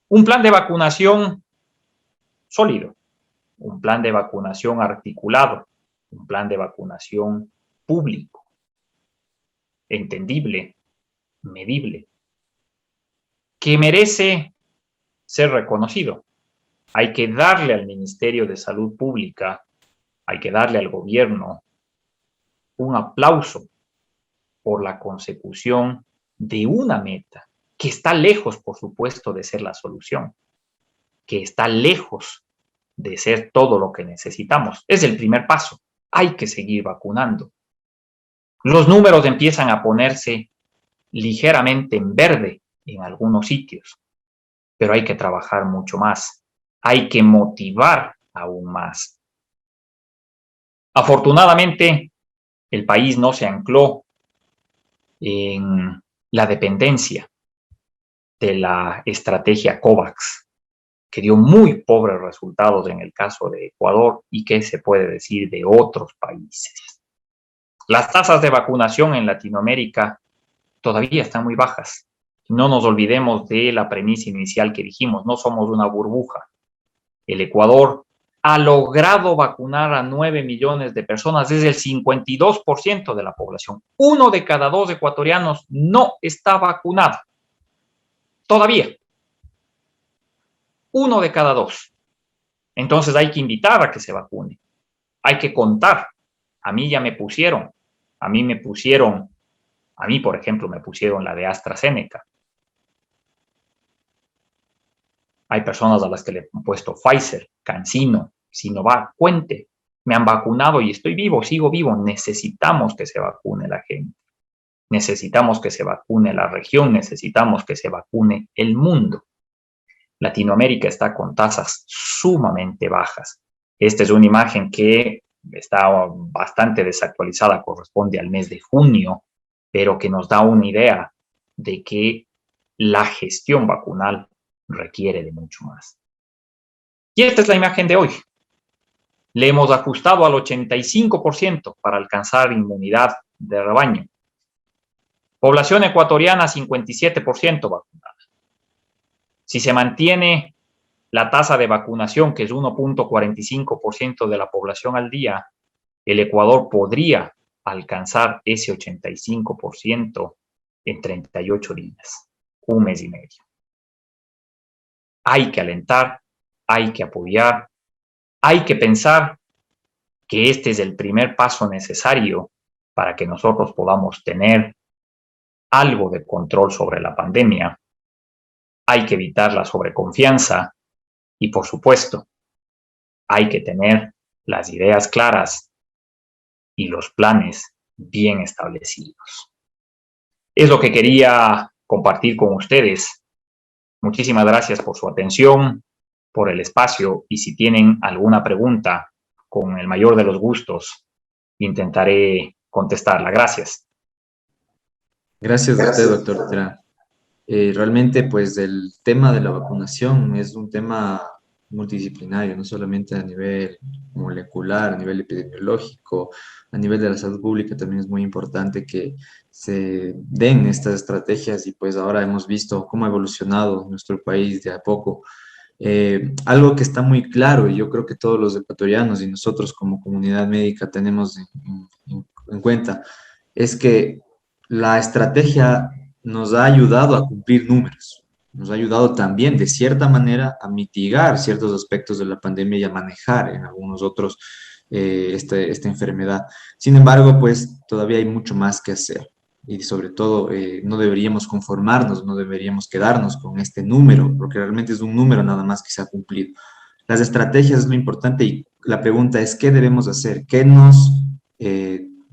Un plan de vacunación sólido, un plan de vacunación articulado, un plan de vacunación público, entendible, medible, que merece ser reconocido. Hay que darle al Ministerio de Salud Pública, hay que darle al gobierno un aplauso por la consecución de una meta que está lejos, por supuesto, de ser la solución, que está lejos de ser todo lo que necesitamos. Es el primer paso. Hay que seguir vacunando. Los números empiezan a ponerse ligeramente en verde en algunos sitios, pero hay que trabajar mucho más. Hay que motivar aún más. Afortunadamente, el país no se ancló en la dependencia de la estrategia COVAX, que dio muy pobres resultados en el caso de Ecuador y que se puede decir de otros países. Las tasas de vacunación en Latinoamérica todavía están muy bajas. No nos olvidemos de la premisa inicial que dijimos, no somos una burbuja. El Ecuador ha logrado vacunar a 9 millones de personas, es el 52% de la población. 1 de cada 2 ecuatorianos no está vacunado. Todavía. 1 de cada 2. Entonces hay que invitar a que se vacune. Hay que contar. A mí ya me pusieron. A mí, por ejemplo, me pusieron la de AstraZeneca. Hay personas a las que le han puesto Pfizer, CanSino, Sinovac, Cuente. Me han vacunado y estoy vivo, sigo vivo. Necesitamos que se vacune la gente. Necesitamos que se vacune la región. Necesitamos que se vacune el mundo. Latinoamérica está con tasas sumamente bajas. Esta es una imagen que está bastante desactualizada, corresponde al mes de junio, pero que nos da una idea de que la gestión vacunal requiere de mucho más. Y esta es la imagen de hoy. Le hemos ajustado al 85% para alcanzar inmunidad de rebaño. Población ecuatoriana, 57% vacunada. Si se mantiene la tasa de vacunación, que es 1.45% de la población al día, el Ecuador podría alcanzar ese 85% en 38 días, un mes y medio. Hay que alentar, hay que apoyar, hay que pensar que este es el primer paso necesario para que nosotros podamos tener algo de control sobre la pandemia. Hay que evitar la sobreconfianza y, por supuesto, hay que tener las ideas claras y los planes bien establecidos. Es lo que quería compartir con ustedes. Muchísimas gracias por su atención, por el espacio, y si tienen alguna pregunta, con el mayor de los gustos, intentaré contestarla. Gracias. Gracias a usted, doctor Terán. Realmente, pues el tema de la vacunación es un tema multidisciplinario, no solamente a nivel molecular, a nivel epidemiológico, a nivel de la salud pública también es muy importante que se den estas estrategias y pues ahora hemos visto cómo ha evolucionado nuestro país de a poco. Algo que está muy claro y yo creo que todos los ecuatorianos y nosotros como comunidad médica tenemos en cuenta es que la estrategia nos ha ayudado a cumplir números, nos ha ayudado también de cierta manera a mitigar ciertos aspectos de la pandemia y a manejar en algunos otros esta enfermedad. Sin embargo, pues todavía hay mucho más que hacer y sobre todo no deberíamos conformarnos, no deberíamos quedarnos con este número, porque realmente es un número nada más que se ha cumplido. Las estrategias es lo importante y la pregunta es, ¿qué debemos hacer? ¿Qué nos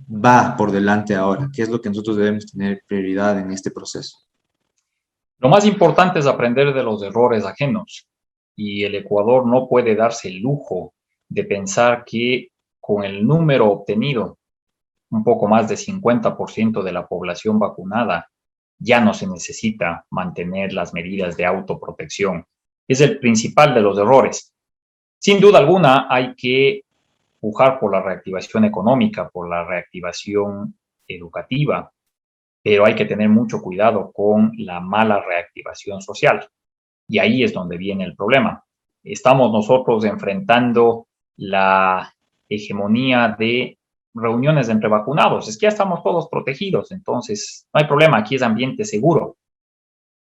va por delante ahora? ¿Qué es lo que nosotros debemos tener prioridad en este proceso? Lo más importante es aprender de los errores ajenos, y el Ecuador no puede darse el lujo de pensar que con el número obtenido, un poco más de 50% de la población vacunada, ya no se necesita mantener las medidas de autoprotección. Es el principal de los errores. Sin duda alguna, hay que pujar por la reactivación económica, por la reactivación educativa, pero hay que tener mucho cuidado con la mala reactivación social. Y ahí es donde viene el problema. Estamos nosotros enfrentando la hegemonía de reuniones entre vacunados. Es que ya estamos todos protegidos, entonces no hay problema, aquí es ambiente seguro.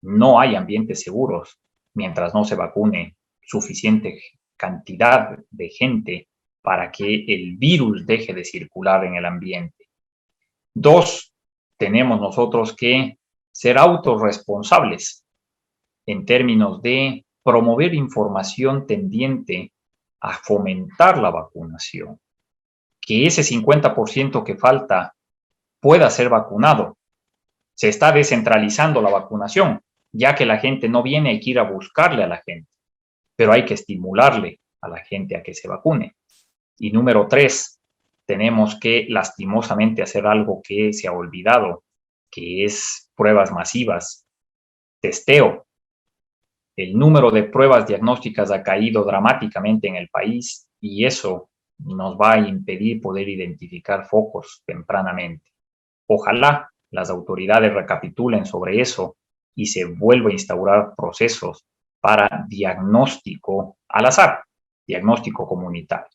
No hay ambientes seguros mientras no se vacune suficiente cantidad de gente para que el virus deje de circular en el ambiente. Dos, tenemos nosotros que ser autorresponsables en términos de promover información tendiente a fomentar la vacunación, que ese 50% que falta pueda ser vacunado. Se está descentralizando la vacunación, ya que la gente no viene, hay que ir a buscarle a la gente, pero hay que estimularle a la gente a que se vacune. Y número 3, tenemos que lastimosamente hacer algo que se ha olvidado, que es pruebas masivas, testeo. El número de pruebas diagnósticas ha caído dramáticamente en el país y eso nos va a impedir poder identificar focos tempranamente. Ojalá las autoridades recapitulen sobre eso y se vuelva a instaurar procesos para diagnóstico al azar, diagnóstico comunitario.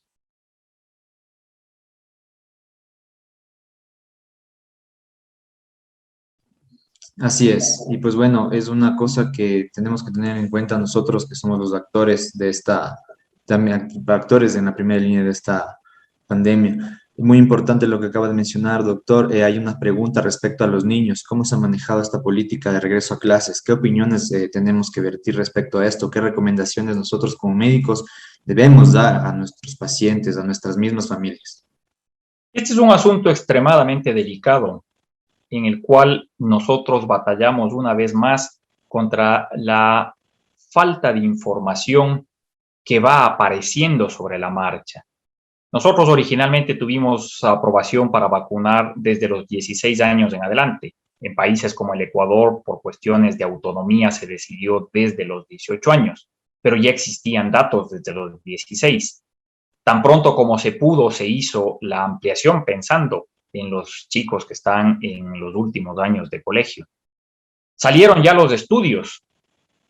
Así es, y pues bueno, es una cosa que tenemos que tener en cuenta nosotros que somos los actores de esta, también actores en la primera línea de esta pandemia. Muy importante lo que acaba de mencionar, doctor. Hay una pregunta respecto a los niños. ¿Cómo se ha manejado esta política de regreso a clases? ¿Qué opiniones tenemos que vertir respecto a esto? ¿Qué recomendaciones nosotros como médicos debemos dar a nuestros pacientes, a nuestras mismas familias? Este es un asunto extremadamente delicado, en el cual nosotros batallamos una vez más contra la falta de información que va apareciendo sobre la marcha. Nosotros originalmente tuvimos aprobación para vacunar desde los 16 años en adelante. En países como el Ecuador, por cuestiones de autonomía, se decidió desde los 18 años, pero ya existían datos desde los 16. Tan pronto como se pudo, se hizo la ampliación pensando en los chicos que están en los últimos años de colegio. Salieron ya los estudios,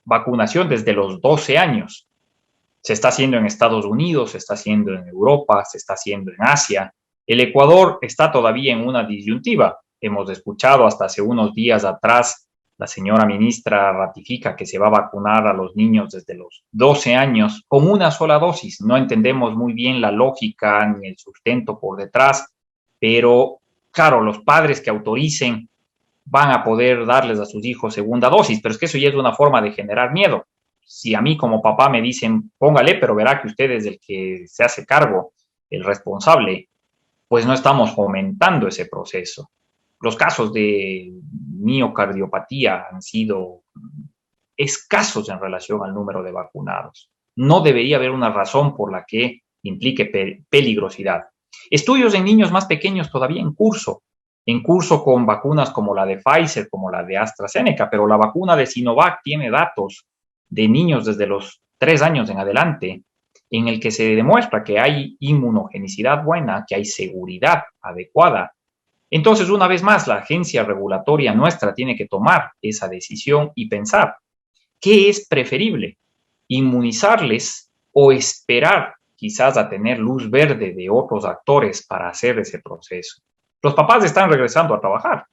vacunación desde los 12 años. Se está haciendo en Estados Unidos, se está haciendo en Europa, se está haciendo en Asia. El Ecuador está todavía en una disyuntiva. hemos escuchado hasta hace unos días atrás, la señora ministra ratifica que se va a vacunar a los niños desde los 12 años con una sola dosis. No entendemos muy bien la lógica ni el sustento por detrás, pero claro, los padres que autoricen van a poder darles a sus hijos segunda dosis, pero es que eso ya es una forma de generar miedo. Si a mí como papá me dicen, póngale, pero verá que usted es el que se hace cargo, el responsable, pues no estamos fomentando ese proceso. Los casos de miocardiopatía han sido escasos en relación al número de vacunados. No debería haber una razón por la que implique peligrosidad. Estudios en niños más pequeños todavía en curso con vacunas como la de Pfizer, como la de AstraZeneca, pero la vacuna de Sinovac tiene datos de niños desde los 3 años en adelante, en el que se demuestra que hay inmunogenicidad buena, que hay seguridad adecuada. Entonces, una vez más, la agencia regulatoria nuestra tiene que tomar esa decisión y pensar, ¿qué es preferible? ¿Inmunizarles o esperar quizás a tener luz verde de otros actores para hacer ese proceso? Los papás están regresando a trabajar.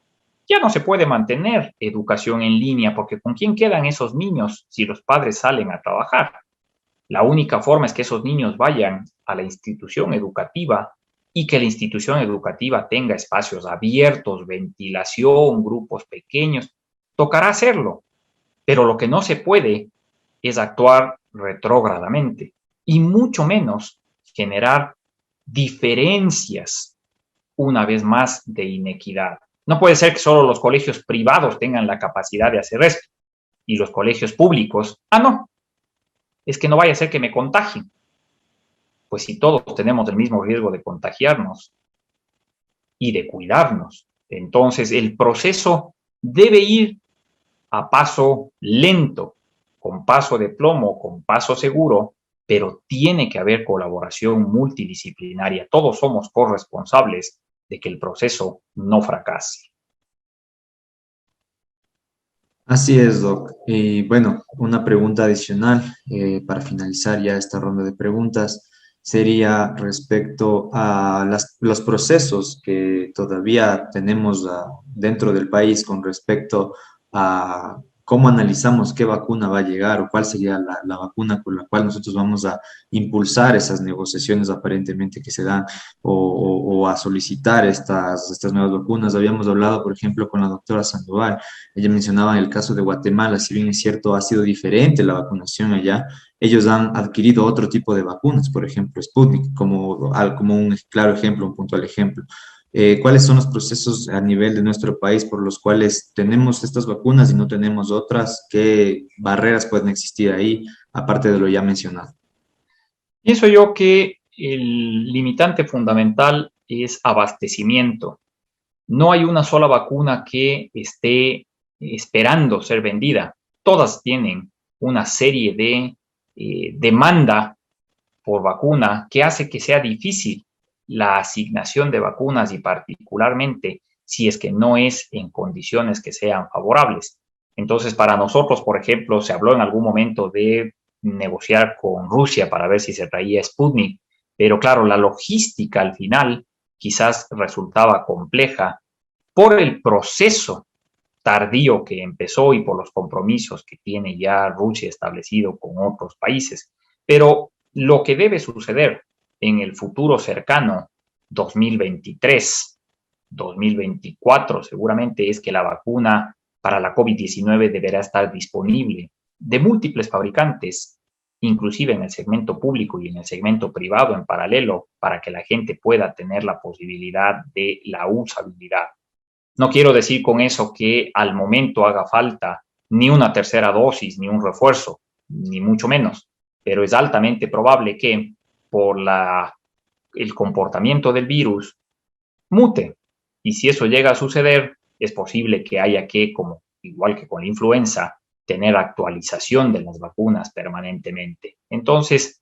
Ya no se puede mantener educación en línea porque ¿con quién quedan esos niños si los padres salen a trabajar? La única forma es que esos niños vayan a la institución educativa y que la institución educativa tenga espacios abiertos, ventilación, grupos pequeños. Tocará hacerlo, pero lo que no se puede es actuar retrógradamente y mucho menos generar diferencias, una vez más, de inequidad. No puede ser que solo los colegios privados tengan la capacidad de hacer esto y los colegios públicos, no, es que no vaya a ser que me contagien. Pues si todos tenemos el mismo riesgo de contagiarnos y de cuidarnos, entonces el proceso debe ir a paso lento, con paso de plomo, con paso seguro, pero tiene que haber colaboración multidisciplinaria. Todos somos corresponsables de que el proceso no fracase. Así es, Doc. Y bueno, una pregunta adicional para finalizar ya esta ronda de preguntas sería respecto a los procesos que todavía tenemos dentro del país con respecto a cómo analizamos qué vacuna va a llegar o cuál sería la vacuna con la cual nosotros vamos a impulsar esas negociaciones aparentemente que se dan o a solicitar estas nuevas vacunas. Habíamos hablado, por ejemplo, con la doctora Sandoval. Ella mencionaba en el caso de Guatemala, si bien es cierto, ha sido diferente la vacunación allá, ellos han adquirido otro tipo de vacunas, por ejemplo, Sputnik, como un claro ejemplo, un puntual ejemplo. ¿Cuáles son los procesos a nivel de nuestro país por los cuales tenemos estas vacunas y no tenemos otras? ¿Qué barreras pueden existir ahí, aparte de lo ya mencionado? Pienso yo que el limitante fundamental es abastecimiento. No hay una sola vacuna que esté esperando ser vendida. Todas tienen una serie de demanda por vacuna que hace que sea difícil la asignación de vacunas y particularmente si es que no es en condiciones que sean favorables. Entonces, para nosotros, por ejemplo, se habló en algún momento de negociar con Rusia para ver si se traía Sputnik, pero claro, la logística al final quizás resultaba compleja por el proceso tardío que empezó y por los compromisos que tiene ya Rusia establecido con otros países. Pero lo que debe suceder en el futuro cercano, 2023, 2024, seguramente es que la vacuna para la COVID-19 deberá estar disponible de múltiples fabricantes, inclusive en el segmento público y en el segmento privado en paralelo, para que la gente pueda tener la posibilidad de la usabilidad. No quiero decir con eso que al momento haga falta ni una tercera dosis, ni un refuerzo, ni mucho menos, pero es altamente probable que por el comportamiento del virus mute. Y si eso llega a suceder, es posible que haya que, como igual que con la influenza, tener actualización de las vacunas permanentemente. Entonces,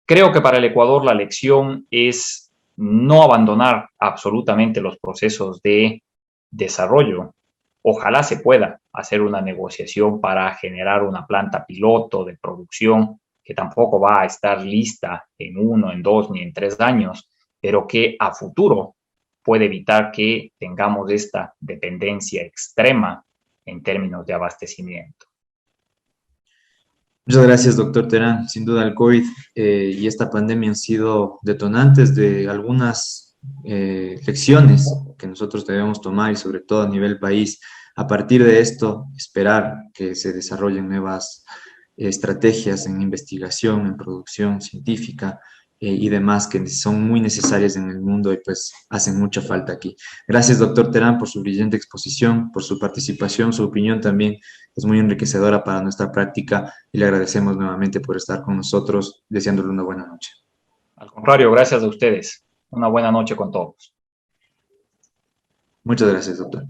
creo que para el Ecuador la lección es no abandonar absolutamente los procesos de desarrollo. Ojalá se pueda hacer una negociación para generar una planta piloto de producción que tampoco va a estar lista en 1, en 2 ni en 3 años, pero que a futuro puede evitar que tengamos esta dependencia extrema en términos de abastecimiento. Muchas gracias, doctor Terán. Sin duda el COVID y esta pandemia han sido detonantes de algunas lecciones que nosotros debemos tomar y sobre todo a nivel país. A partir de esto, esperar que se desarrollen nuevas estrategias en investigación, en producción científica y demás que son muy necesarias en el mundo y pues hacen mucha falta aquí. Gracias, doctor Terán, por su brillante exposición, por su participación, su opinión también es muy enriquecedora para nuestra práctica y le agradecemos nuevamente por estar con nosotros, deseándole una buena noche. Al contrario, gracias a ustedes. Una buena noche con todos. Muchas gracias, doctor.